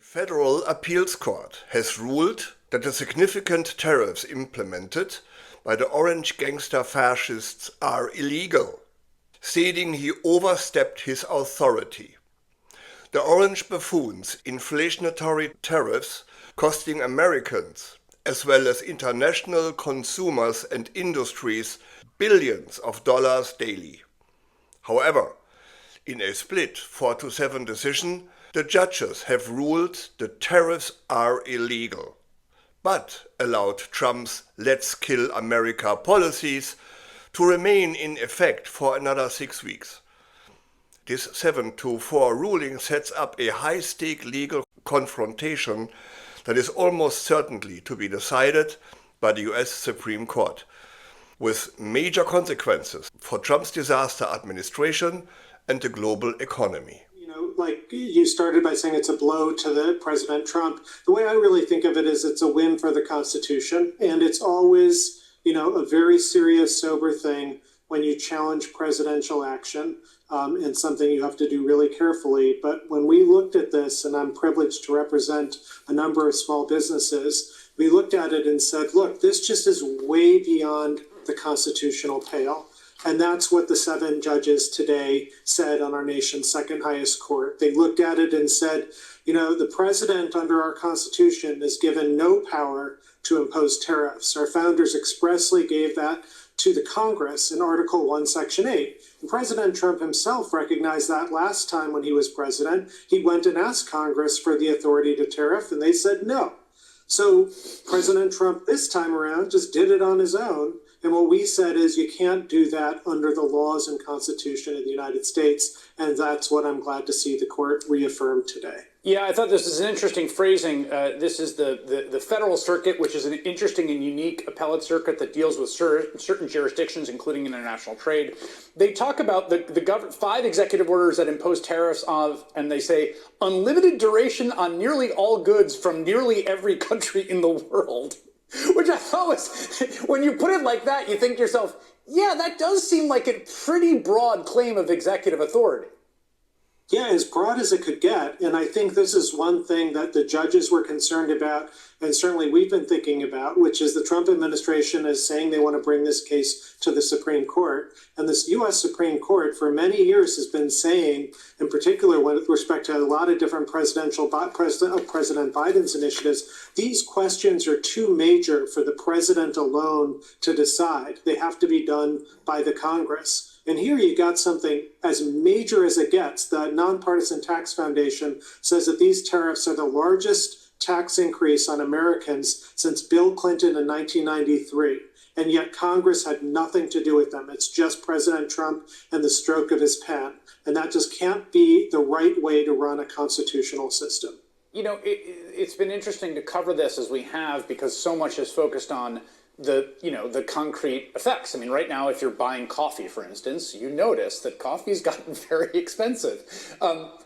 Federal Appeals Court has ruled that the significant tariffs implemented by the Orange Gangster Fascists are illegal, stating he overstepped his authority. The Orange buffoons' inflationary tariffs costing Americans, as well as international consumers and industries, billions of dollars daily. However, in a split 4-7 decision, the judges have ruled the tariffs are illegal, but allowed Trump's Let's Kill America policies to remain in effect for another 6 weeks. This 7-4 ruling sets up a high-stake legal confrontation that is almost certainly to be decided by the US Supreme Court, with major consequences for Trump's disaster administration and the global economy. Like you started by saying it's a blow to the President Trump. The way I really think of it is it's a win for the Constitution. And it's always, a very serious, sober thing when you challenge presidential action and something you have to do really carefully. But when we looked at this, and I'm privileged to represent a number of small businesses, we looked at it and said, look, this just is way beyond the constitutional pale. And that's what the 7 judges today said on our nation's second highest court. They looked at it and said, the president under our Constitution is given no power to impose tariffs. Our founders expressly gave that to the Congress in Article 1, Section 8. And President Trump himself recognized that last time when he was president. He went and asked Congress for the authority to tariff, and they said no. So President Trump this time around just did it on his own. And what we said is you can't do that under the laws and Constitution of the United States. And that's what I'm glad to see the court reaffirm today. Yeah, I thought this is an interesting phrasing. This is the federal circuit, which is an interesting and unique appellate circuit that deals with certain jurisdictions, including international trade. They talk about the 5 executive orders that impose tariffs of, and they say, unlimited duration on nearly all goods from nearly every country in the world. Which I thought was, when you put it like that, you think to yourself, yeah, that does seem like a pretty broad claim of executive authority. Yeah, as broad as it could get. And I think this is one thing that the judges were concerned about, and certainly we've been thinking about, which is the Trump administration is saying they want to bring this case to the Supreme Court. And this U.S. Supreme Court for many years has been saying, in particular with respect to a lot of different President Biden's initiatives, these questions are too major for the president alone to decide. They have to be done by the Congress. And here you got something as major as it gets. The Nonpartisan Tax Foundation says that these tariffs are the largest tax increase on Americans since Bill Clinton in 1993. And yet Congress had nothing to do with them. It's just President Trump and the stroke of his pen. And that just can't be the right way to run a constitutional system. It's been interesting to cover this as we have, because so much is focused on the concrete effects. I mean, right now, if you're buying coffee, for instance, you notice that coffee's gotten very expensive.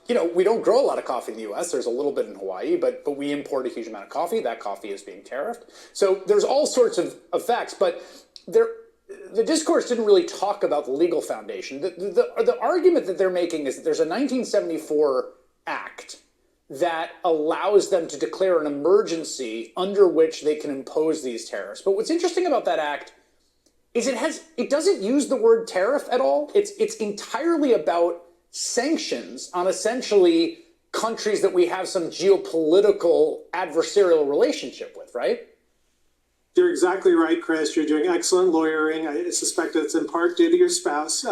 We don't grow a lot of coffee in the U.S. There's a little bit in Hawaii, but we import a huge amount of coffee. That coffee is being tariffed. So there's all sorts of effects, but the discourse didn't really talk about the legal foundation. The argument that they're making is that there's a 1974 act that allows them to declare an emergency under which they can impose these tariffs. But what's interesting about that act is it doesn't use the word tariff at all. It's entirely about sanctions on essentially countries that we have some geopolitical adversarial relationship with, right? You're exactly right, Chris. You're doing excellent lawyering. I suspect it's in part due to your spouse,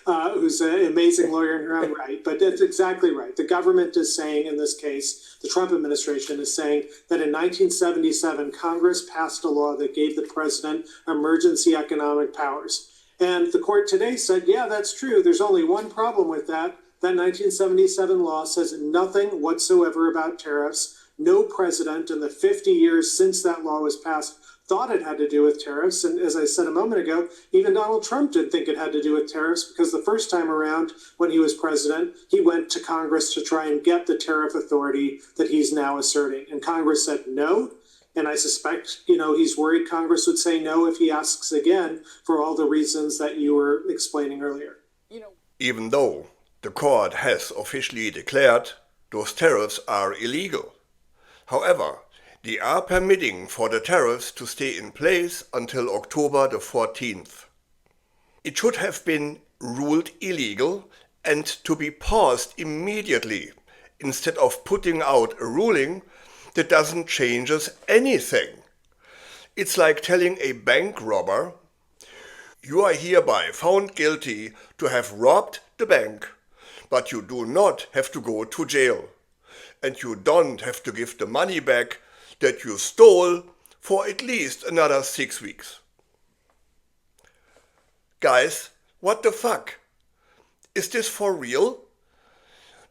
who's an amazing lawyer in her own right. But that's exactly right. The government is saying, in this case, the Trump administration is saying that in 1977, Congress passed a law that gave the president emergency economic powers. And the court today said, yeah, that's true. There's only one problem with that. That 1977 law says nothing whatsoever about tariffs. No president in the 50 years since that law was passed thought it had to do with tariffs. And as I said a moment ago, even Donald Trump didn't think it had to do with tariffs, because the first time around when he was president, he went to Congress to try and get the tariff authority that he's now asserting. And Congress said no. And I suspect, he's worried Congress would say no if he asks again for all the reasons that you were explaining earlier. Even though the court has officially declared those tariffs are illegal, However, they are permitting for the tariffs to stay in place until October the 14th. It should have been ruled illegal and to be paused immediately instead of putting out a ruling that doesn't change us anything. It's like telling a bank robber, "You are hereby found guilty to have robbed the bank, but you do not have to go to jail, and you don't have to give the money back that you stole for at least another 6 weeks." Guys, what the fuck? Is this for real?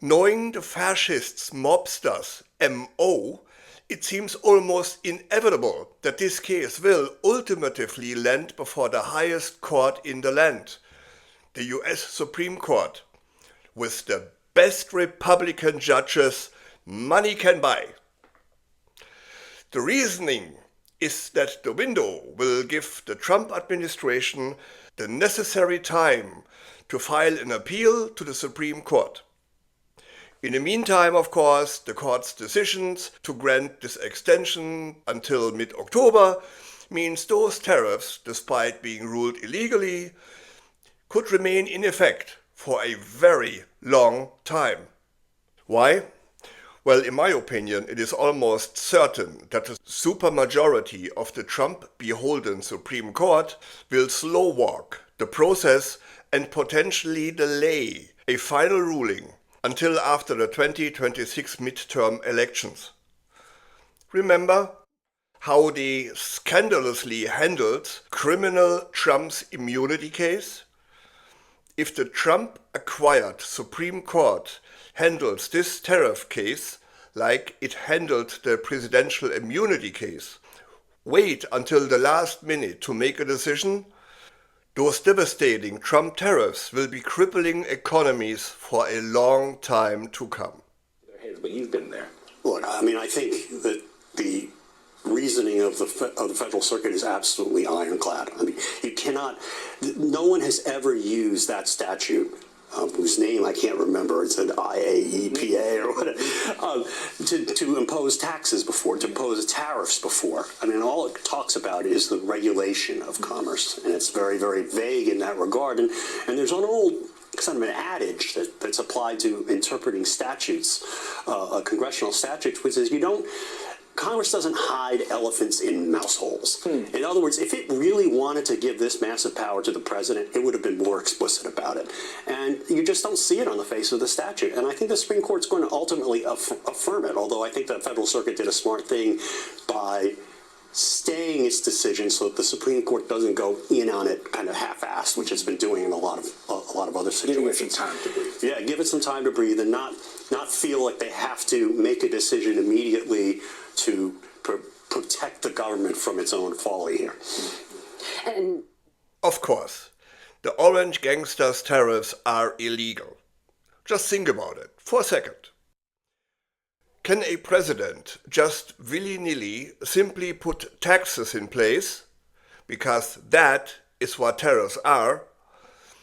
Knowing the fascists' mobsters' MO, it seems almost inevitable that this case will ultimately land before the highest court in the land, the US Supreme Court, with the best Republican judges money can buy. The reasoning is that the window will give the Trump administration the necessary time to file an appeal to the Supreme Court. In the meantime, of course, the court's decisions to grant this extension until mid-October means those tariffs, despite being ruled illegally, could remain in effect for a very long time. Why? Well, in my opinion, it is almost certain that the supermajority of the Trump-beholden Supreme Court will slow walk the process and potentially delay a final ruling until after the 2026 midterm elections. Remember how they scandalously handled criminal Trump's immunity case? If the Trump-acquired Supreme Court handles this tariff case like it handled the presidential immunity case, wait until the last minute to make a decision, those devastating Trump tariffs will be crippling economies for a long time to come. But you've been there. Look, I mean, I think that the reasoning of the Federal Circuit is absolutely ironclad. I mean, you cannot, no one has ever used that statute, whose name I can't remember, it's an IAEPA or whatever, to impose taxes before, to impose tariffs before. I mean, all it talks about is the regulation of commerce, and it's very, very vague in that regard. And there's an old kind of an adage that's applied to interpreting statutes, congressional statutes, which is Congress doesn't hide elephants in mouse holes. In other words, if it really wanted to give this massive power to the president, it would have been more explicit about it. And you just don't see it on the face of the statute. And I think the Supreme Court's going to ultimately affirm it, although I think the Federal Circuit did a smart thing by staying its decision so that the Supreme Court doesn't go in on it kind of half-assed, which it's been doing in a lot of other situations. Give it some time to breathe. Yeah, give it some time to breathe and not feel like they have to make a decision immediately to protect the government from its own folly here. And of course, the Orange Gangsters tariffs are illegal. Just think about it for a second. Can a president just willy-nilly simply put taxes in place, because that is what tariffs are,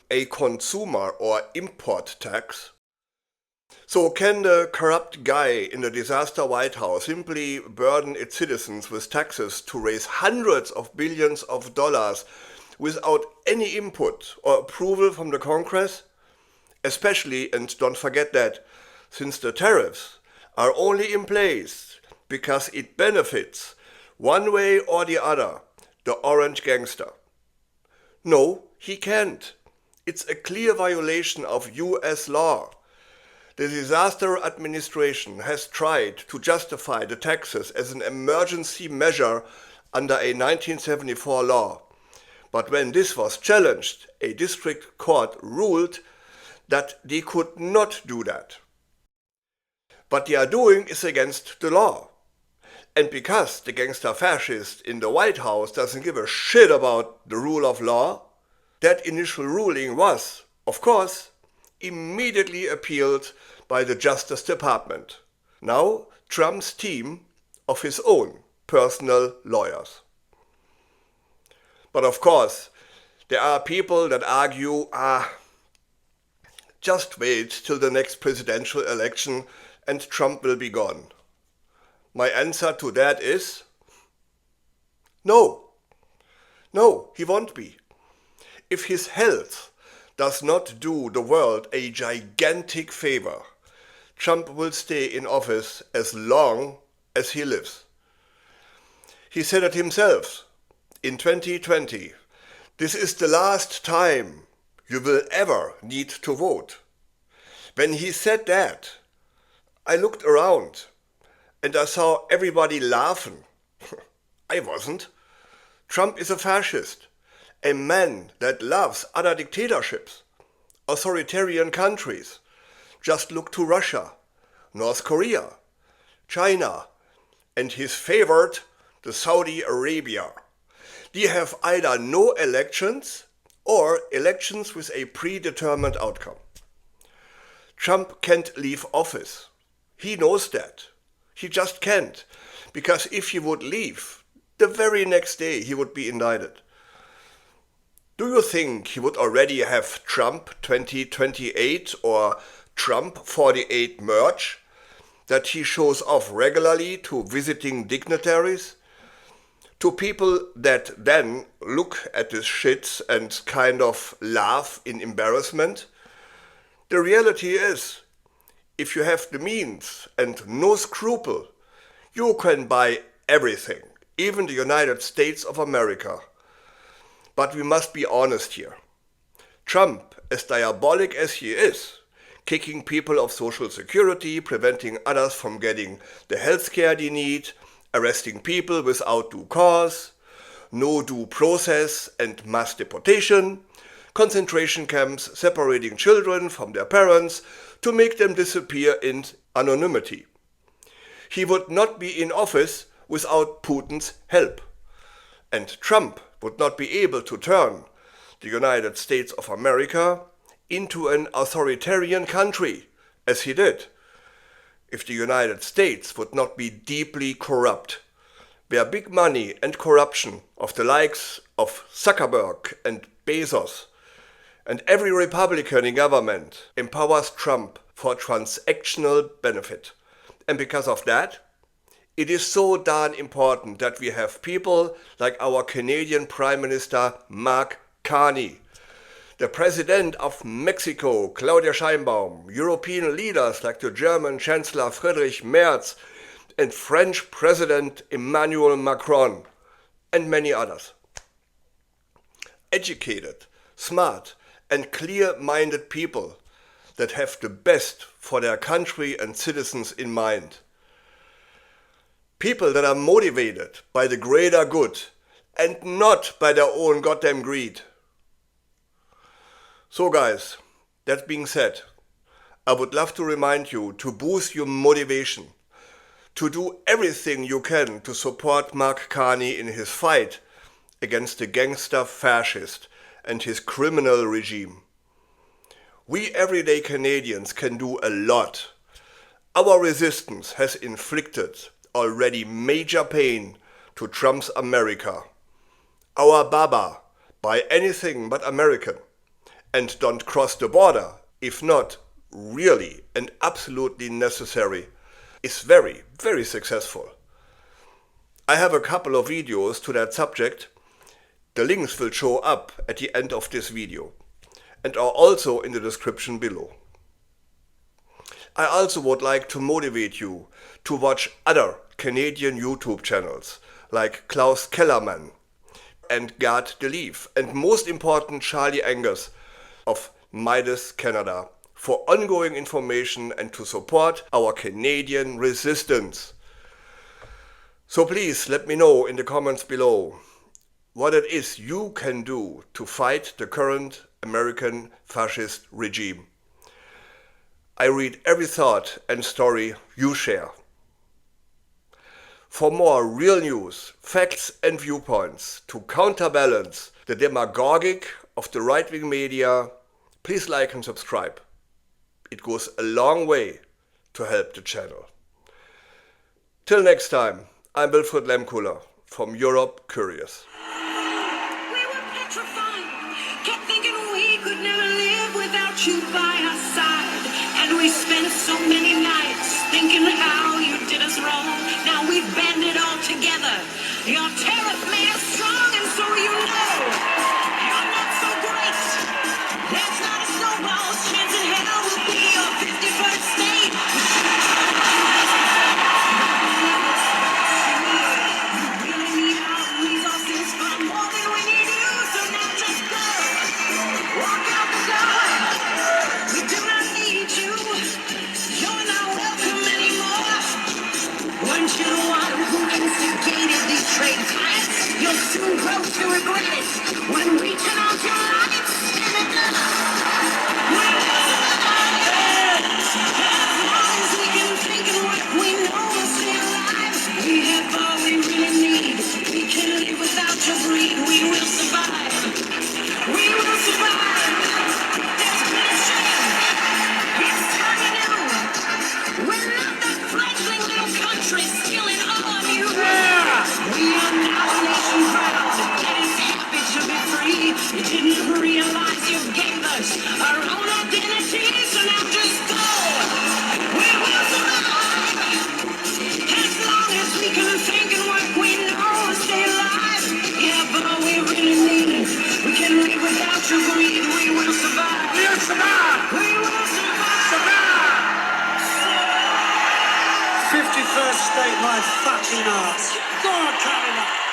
a consumer or import tax? So can the corrupt guy in the disaster White House simply burden its citizens with taxes to raise hundreds of billions of dollars without any input or approval from the Congress? Especially, and don't forget that, since the tariffs are only in place because it benefits, one way or the other, the orange gangster. No, he can't. It's a clear violation of US law. The disaster administration has tried to justify the taxes as an emergency measure under a 1974 law. But when this was challenged, a district court ruled that they could not do that. What they are doing is against the law. And because the gangster fascist in the White House doesn't give a shit about the rule of law, that initial ruling was, of course, immediately appealed by the Justice Department, now Trump's team of his own personal lawyers. But of course, there are people that argue, just wait till the next presidential election and Trump will be gone. My answer to that is no. No, he won't be. If his health does not do the world a gigantic favor, Trump will stay in office as long as he lives. He said it himself in 2020. This is the last time you will ever need to vote. When he said that, I looked around and I saw everybody laughing. I wasn't. Trump is a fascist, a man that loves other dictatorships, authoritarian countries. Just look to Russia, North Korea, China, and his favorite, the Saudi Arabia. They have either no elections or elections with a predetermined outcome. Trump can't leave office. He knows that. He just can't, because if he would leave, the very next day he would be indicted. Do you think he would already have Trump 2028 or Trump 48 merch that he shows off regularly to visiting dignitaries? To people that then look at this shit and kind of laugh in embarrassment? The reality is, if you have the means and no scruple, you can buy everything, even the United States of America. But we must be honest here. Trump, as diabolic as he is, kicking people off Social Security, preventing others from getting the health care they need, arresting people without due cause, no due process and mass deportation, concentration camps separating children from their parents to make them disappear in anonymity. He would not be in office without Putin's help. And Trump would not be able to turn the United States of America into an authoritarian country, as he did, if the United States would not be deeply corrupt, where big money and corruption of the likes of Zuckerberg and Bezos and every Republican in government empowers Trump for transactional benefit. And because of that, it is so darn important that we have people like our Canadian Prime Minister Mark Carney, the President of Mexico, Claudia Sheinbaum, European leaders like the German Chancellor Friedrich Merz and French President Emmanuel Macron, and many others. Educated, smart, and clear-minded people that have the best for their country and citizens in mind. People that are motivated by the greater good and not by their own goddamn greed. So guys, that being said, I would love to remind you to boost your motivation, to do everything you can to support Mark Carney in his fight against the gangster fascist and his criminal regime. We everyday Canadians can do a lot. Our resistance has inflicted already major pain to Trump's America. Our Baba, buy anything but American, and don't cross the border, if not really and absolutely necessary, is very, very successful. I have a couple of videos to that subject. The links will show up at the end of this video and are also in the description below. I also would like to motivate you to watch other Canadian YouTube channels like Klaus Kellerman and Gard Delief, and most important Charlie Angus of Midas Canada, for ongoing information and to support our Canadian resistance. So please let me know in the comments below what it is you can do to fight the current American fascist regime. I read every thought and story you share. For more real news, facts and viewpoints to counterbalance the demagogic of the right-wing media, please like and subscribe. It goes a long way to help the channel. Till next time, I'm Wilfried Lemkuler from Europe Curious. We were petrified, kept thinking we could never live without you by our side. And we spent so many nights thinking how you did us wrong. Now we Your tariff made us strong, and so you know you're not so great. There's not a snowball's chance in hell will be your 51st state. We really need our resources for more than we need you, so now just go. Walk out the door. We do not need you. You're not welcome anymore. Weren't you the one who instigated these trade fights? You'll soon grow to regret it when we turn off your lights in the dark. We will survive. As long as we can think and work, we know we'll stay alive. We have all we really need. We can live without your greed. We will survive. We will survive. There's been a change. It's time anew. We're not that fledgling little country stealing all of you. We are now a nation proud that is happy to be free. You didn't realize you gave us our own identity, so now just go. We will survive. As long as we can think and work, we know we'll stay alive. Yeah, but all we really need, we can live without your greed. We will survive. We will survive. We will survive. 51st state, my fucking ass. Go on, Canada.